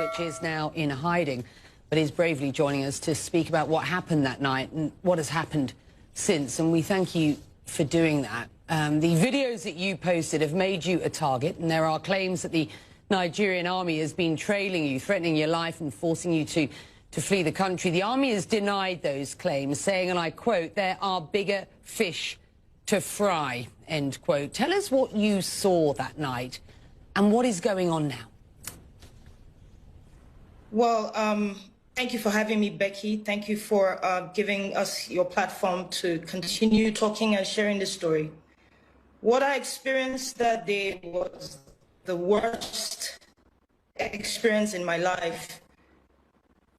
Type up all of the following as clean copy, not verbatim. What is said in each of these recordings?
which is now in hiding, but is bravely joining us to speak about what happened that night and what has happened since. And we thank you for doing that. The videos that you posted have made you a target, and there are claims that the Nigerian army has been trailing you, threatening your life and forcing you to flee the country. The army has denied those claims, saying, and I quote, "There are bigger fish to fry," end quote. Tell us what you saw that night and what is going on now. Well, thank you for having me, Becky. Thank you for giving us your platform to continue talking and sharing this story. What I experienced that day was the worst experience in my life.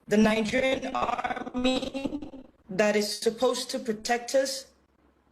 The Nigerian army that is supposed to protect us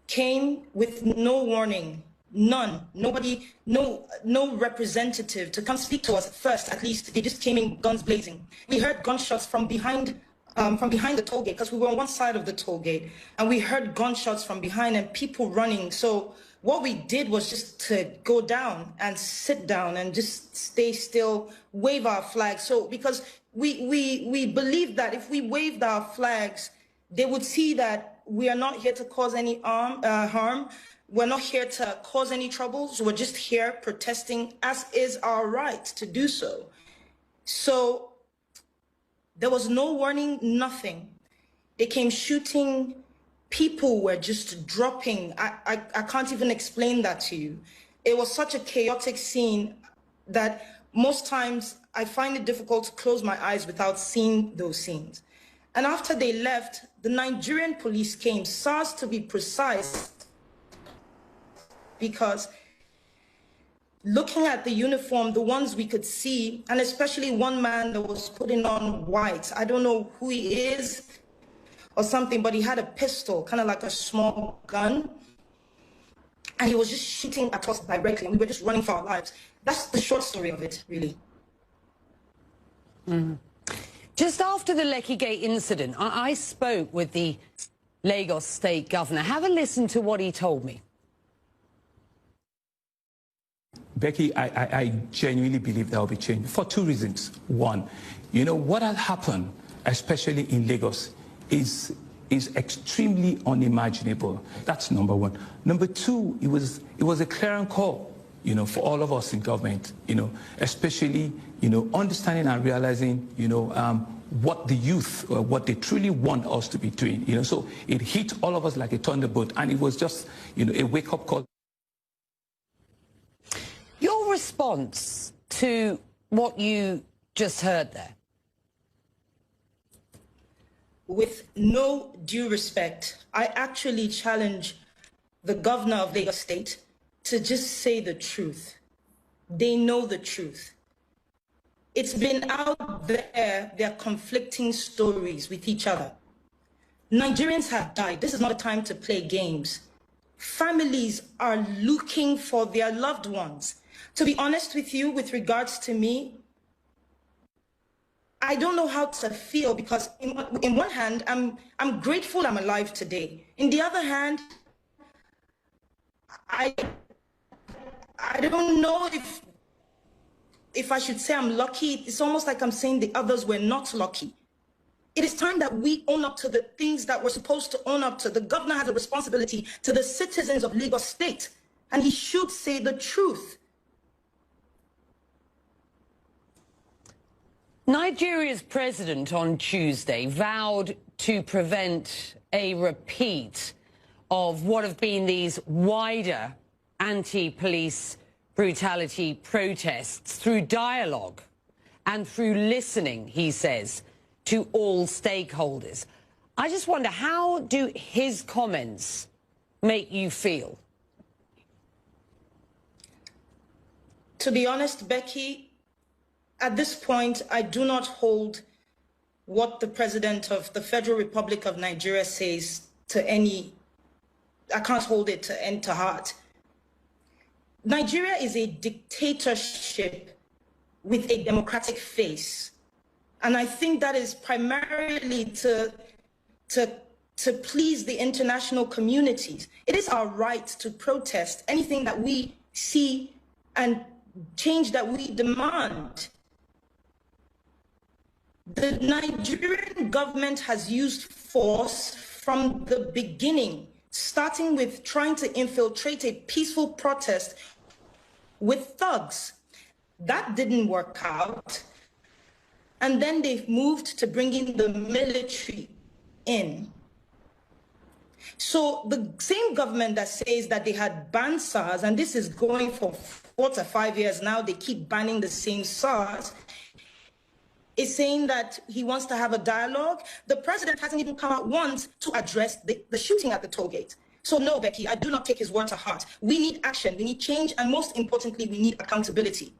came with no warning, none, nobody, no representative to come speak to us first. At least they just came in guns blazing. We heard gunshots from behind the toll gate, because we were on one side of the toll gate, and we heard gunshots from behind and people running. So what we did was just to go down and sit down and just stay still, wave our flags. So because we believed that if we waved our flags, they would see that we are not here to cause any harm. We're not here to cause any troubles. We're just here protesting, as is our right to do so. So there was no warning, nothing. They came shooting. People were just dropping. I can't even explain that to you. It was such a chaotic scene that most times I find it difficult to close my eyes without seeing those scenes. And after they left, the Nigerian police came, SARS to be precise, because looking at the uniform, the ones we could see, and especially one man that was putting on white, I don't know who he is or something, but he had a pistol, kind of like a small gun, and he was just shooting at us directly, and we were just running for our lives. That's the short story of it, really. Just after the Lekki Gate incident, I spoke with the Lagos state governor. Have a listen to what he told me. Becky, I genuinely believe there will be change for two reasons. One, you know, what has happened, especially in Lagos, is extremely unimaginable. That's number one. Number two, it was a clarion call, you know, for all of us in government, you know, especially, you know, understanding and realizing, you know, what the youth, what they truly want us to be doing, you know. So it hit all of us like a thunderbolt, and it was just, you know, a wake-up call. Your response to what you just heard there? With no due respect, I actually challenge the governor of Lagos State to just say the truth. They know the truth. It's been out there, they're conflicting stories with each other. Nigerians have died. This is not a time to play games. Families are looking for their loved ones. To be honest with you, with regards to me, I don't know how to feel, because in one hand, I'm grateful I'm alive today. In the other hand, I don't know if I should say I'm lucky. It's almost like I'm saying the others were not lucky. It is time that we own up to the things that we're supposed to own up to. The governor has a responsibility to the citizens of Lagos State, and he should say the truth. Nigeria's president on Tuesday vowed to prevent a repeat of what have been these wider anti-police brutality protests through dialogue and through listening, he says, to all stakeholders. I just wonder, how do his comments make you feel? To be honest, Becky, at this point, I do not hold what the president of the Federal Republic of Nigeria says to any, I can't hold it to heart. Nigeria is a dictatorship with a democratic face. And I think that is primarily to please the international communities. It is our right to protest anything that we see and change that we demand. The Nigerian government has used force from the beginning, starting with trying to infiltrate a peaceful protest with thugs. That didn't work out. And then they've moved to bringing the military in. So the same government that says that they had banned SARS, and this is going for 4 to 5 years now, they keep banning the same SARS, is saying that he wants to have a dialogue. The president hasn't even come out once to address the shooting at the toll gate. So no, Becky, I do not take his word to heart. We need action, we need change, and most importantly, we need accountability.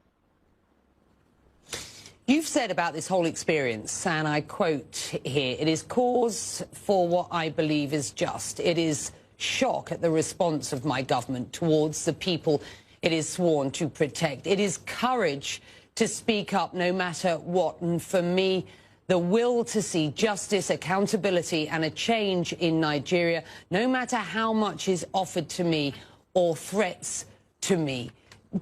You've said about this whole experience, and I quote here, "It is cause for what I believe is just. It is shock at the response of my government towards the people it is sworn to protect. It is courage to speak up no matter what. And for me, the will to see justice, accountability and a change in Nigeria, no matter how much is offered to me or threats to me."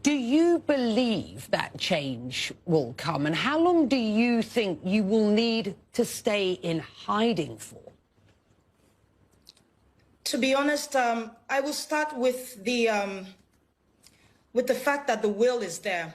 Do you believe that change will come? And how long do you think you will need to stay in hiding for? To be honest, I will start with the fact that the will is there.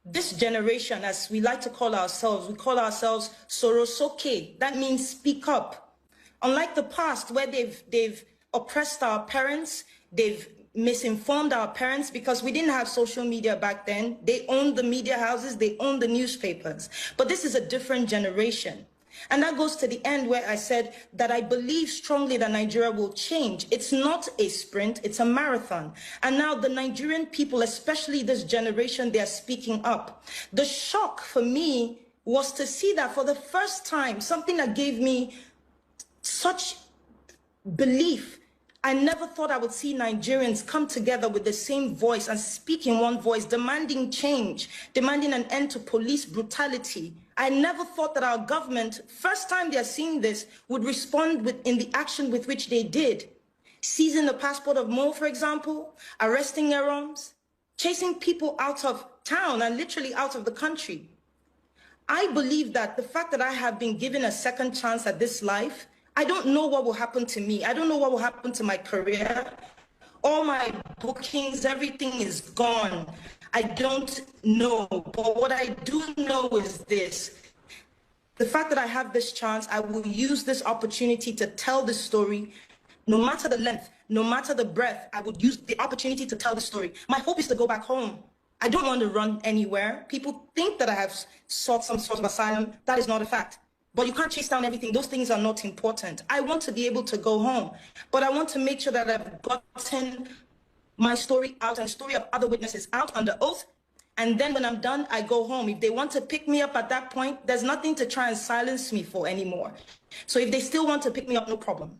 This generation, as we like to call ourselves, we call ourselves Sorosoke. That means speak up. Unlike the past, where they've oppressed our parents, they've misinformed our parents because we didn't have social media back then. They owned the media houses, they owned the newspapers. But this is a different generation. And that goes to the end where I said that I believe strongly that Nigeria will change. It's not a sprint, it's a marathon. And now the Nigerian people, especially this generation, they are speaking up. The shock for me was to see that for the first time, something that gave me such belief. I never thought I would see Nigerians come together with the same voice and speak in one voice, demanding change, demanding an end to police brutality. I never thought that our government, first time they're seeing this, would respond in the action with which they did. Seizing the passport of Mo, for example, arresting Yeroms, chasing people out of town and literally out of the country. I believe that the fact that I have been given a second chance at this life, I don't know what will happen to me. I don't know what will happen to my career. All my bookings, everything is gone. I don't know. But what I do know is this. The fact that I have this chance, I will use this opportunity to tell the story. No matter the length, no matter the breadth, I would use the opportunity to tell the story. My hope is to go back home. I don't want to run anywhere. People think that I have sought some sort of asylum. That is not a fact. But you can't chase down everything. Those things are not important. I want to be able to go home, but I want to make sure that I've gotten my story out and the story of other witnesses out under oath. And then when I'm done, I go home. If they want to pick me up at that point, there's nothing to try and silence me for anymore. So if they still want to pick me up, no problem.